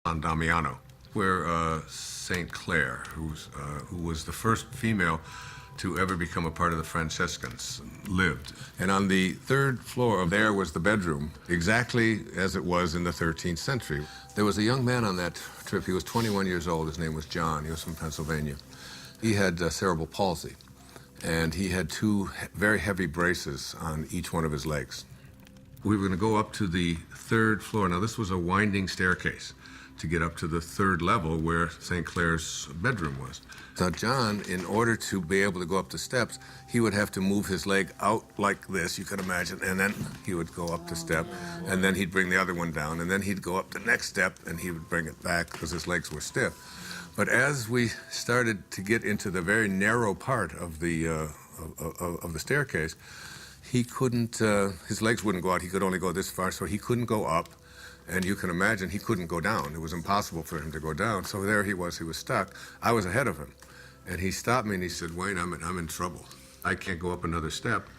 on Damiano, where St. Clair, who was the first female to ever become a part of the Franciscans, lived. And on the third floor of there was the bedroom, exactly as it was in the 13th century. There was a young man on that trip. He was 21 years old. His name was John. He was from Pennsylvania. He had cerebral palsy, and he had two very heavy braces on each one of his legs. We were going to go up to the third floor. Now, this was a winding staircase to get up to the third level where St. Clair's bedroom was. Now, John, in order to be able to go up the steps, he would have to move his leg out like this, you can imagine, and then he would go up the step, and then he'd bring the other one down, and then he'd go up the next step, and he would bring it back because his legs were stiff. But as we started to get into the very narrow part of the staircase, he couldn't, his legs wouldn't go out. He could only go this far, so he couldn't go up. And you can imagine he couldn't go down. It was impossible for him to go down. So there he was stuck. I was ahead of him. And he stopped me and he said, "Wayne, I'm in trouble. I can't go up another step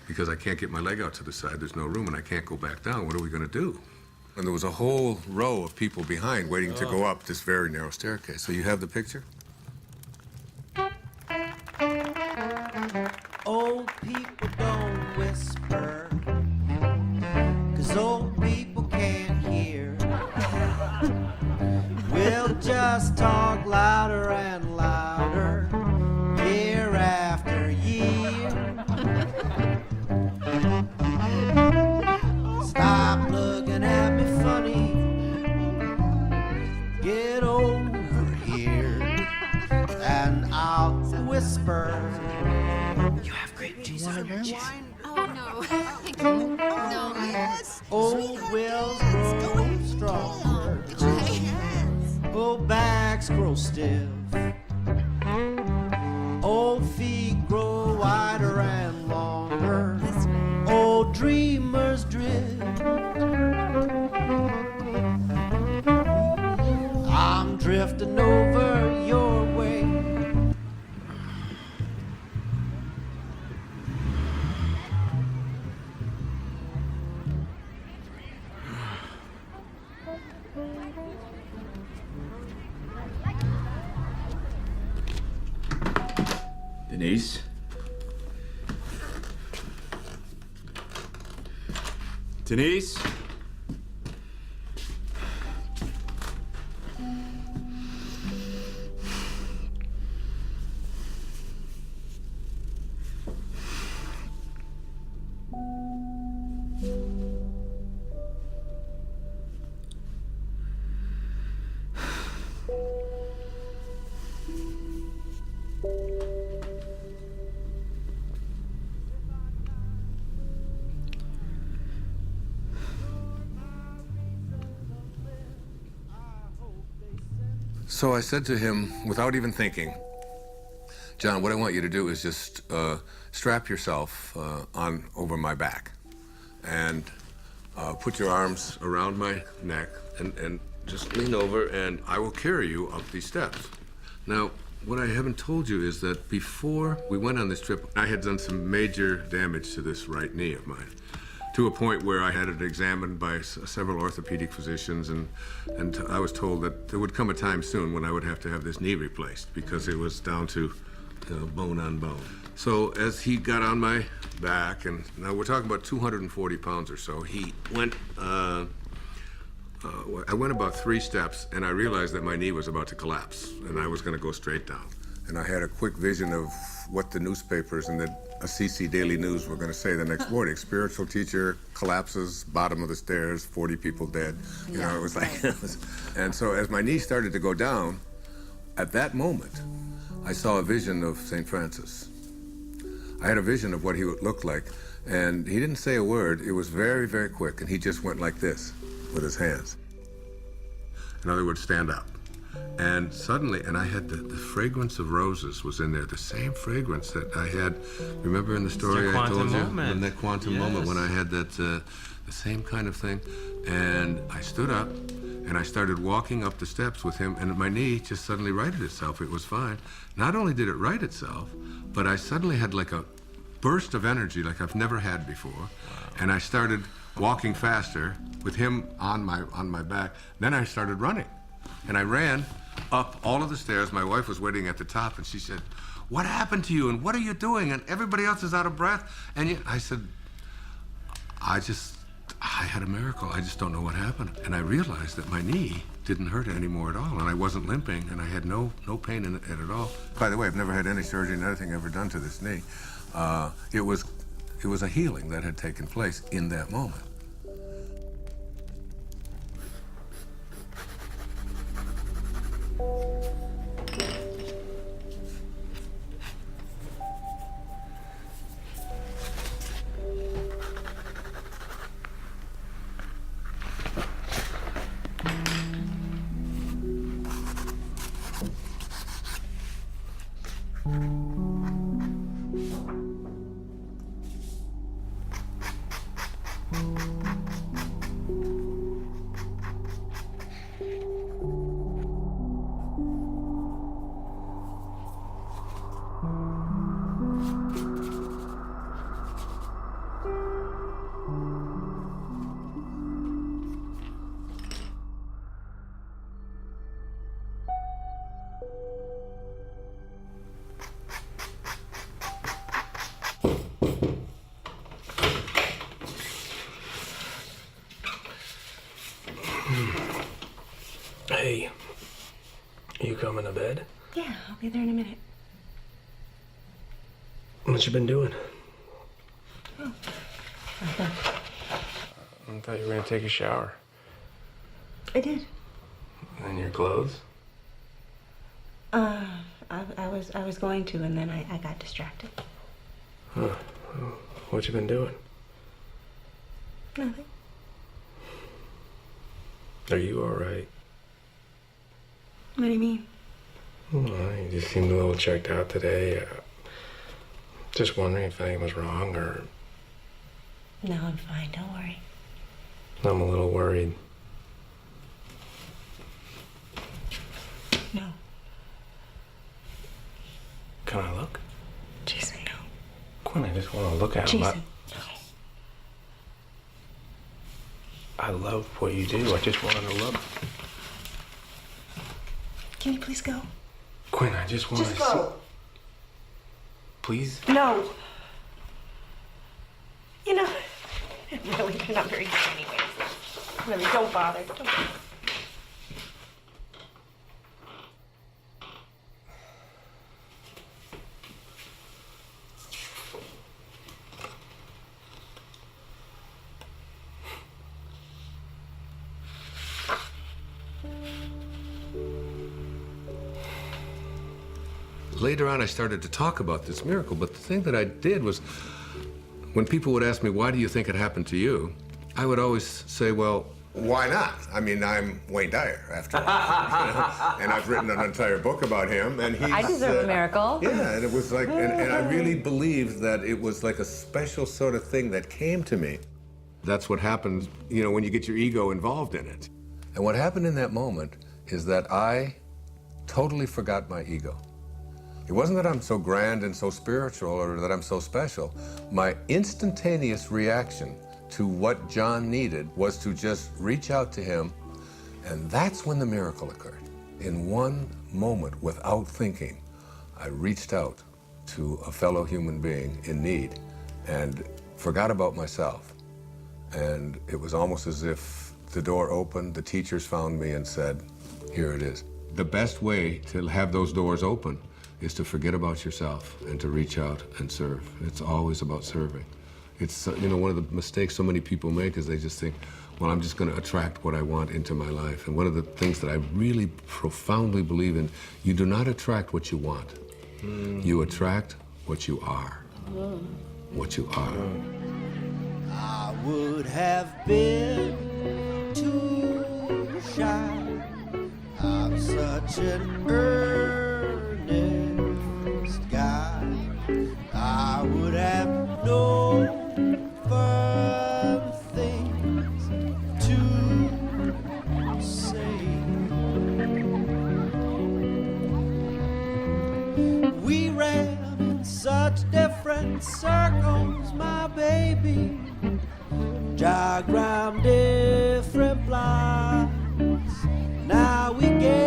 because I can't get my leg out to the side. There's no room and I can't go back down. What are we gonna do?" And there was a whole row of people behind waiting to go up this very narrow staircase. So you have the picture? Old people don't whisper, 'cause old people can't hear. We'll just talk louder and louder, year after year. Stop looking at me funny, get over here, and I'll whisper. You have grape juice on your chin. Oh, no. No. Yes. Old wills grow stronger. Old backs grow stiff. Old feet grow wider and longer. Old dreamers drift. I'm drifting over your way. Denise? Denise? So I said to him, without even thinking, "John, what I want you to do is just strap yourself on over my back and put your arms around my neck and just lean over and I will carry you up these steps." Now, what I haven't told you is that before we went on this trip, I had done some major damage to this right knee of mine, to a point where I had it examined by several orthopedic physicians, and I was told that there would come a time soon when I would have to have this knee replaced because it was down to bone on bone. So as he got on my back, and now we're talking about 240 pounds or so, he went, I went about 3 steps and I realized that my knee was about to collapse and I was gonna go straight down. And I had a quick vision of what the newspapers and the CC Daily News were going to say the next morning. Spiritual teacher collapses, bottom of the stairs, 40 people dead. You know, it was like, and so as my knee started to go down, at that moment, I saw a vision of St. Francis. I had a vision of what he would look like, and he didn't say a word. It was very, very quick, and he just went like this with his hands. In other words, stand up. And suddenly, and I had the fragrance of roses was in there, the same fragrance that I had, remember in the story I told you? In that quantum moment when I had that, the same kind of thing. And I stood up and I started walking up the steps with him, and my knee just suddenly righted itself. It was fine. Not only did it right itself, but I suddenly had like a burst of energy like I've never had before. And I started walking faster with him on my back. Then I started running. And I ran up all of the stairs. My wife was waiting at the top, and she said, "What happened to you, and what are you doing? And everybody else is out of breath." And I said, I had a miracle. I just don't know what happened. And I realized that my knee didn't hurt anymore at all, and I wasn't limping, and I had no pain in it at all. By the way, I've never had any surgery, nothing ever done to this knee. It was a healing that had taken place in that moment. Hey, you coming to bed? Yeah, I'll be there in a minute. What you been doing? Oh, I thought you were gonna take a shower. I did. And your clothes? I was going to, and then I got distracted. Huh. What you been doing? Nothing. Are you all right? What do you mean? Well, you just seemed a little checked out today. Just wondering if anything was wrong, or... No, I'm fine. Don't worry. I'm a little worried. No. Can I look? Jason, no. Quinn, I just want to look at him. Jason, no. I love what you do. I just wanted to look. Can you please go? Quinn, I just want to Just go. Please? No. You know, really, you're not very good anyways. Really, don't bother. Don't bother. Later on, I started to talk about this miracle, but the thing that I did was, when people would ask me, "Why do you think it happened to you?" I would always say, well, why not? I mean, I'm Wayne Dyer, after all. And I've written an entire book about him, and he's... I deserve a miracle. Yeah, and it was like, and I really believed that it was like a special sort of thing that came to me. That's what happens, you know, when you get your ego involved in it. And what happened in that moment is that I totally forgot my ego. It wasn't that I'm so grand and so spiritual or that I'm so special. My instantaneous reaction to what John needed was to just reach out to him, and that's when the miracle occurred. In one moment, without thinking, I reached out to a fellow human being in need and forgot about myself. And it was almost as if the door opened, the teachers found me and said, "Here it is." The best way to have those doors open is to forget about yourself and to reach out and serve. It's always about serving. It's, you know, one of the mistakes so many people make is they just think, well, I'm just gonna attract what I want into my life. And one of the things that I really profoundly believe in, you do not attract what you want. You attract what you are. What you are. I would have been too shy. I'm such an earnest guy. I would have no firm things to say. We ran in such different circles, my baby. Diagram different lines. Now we get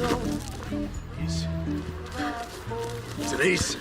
Denise. Denise.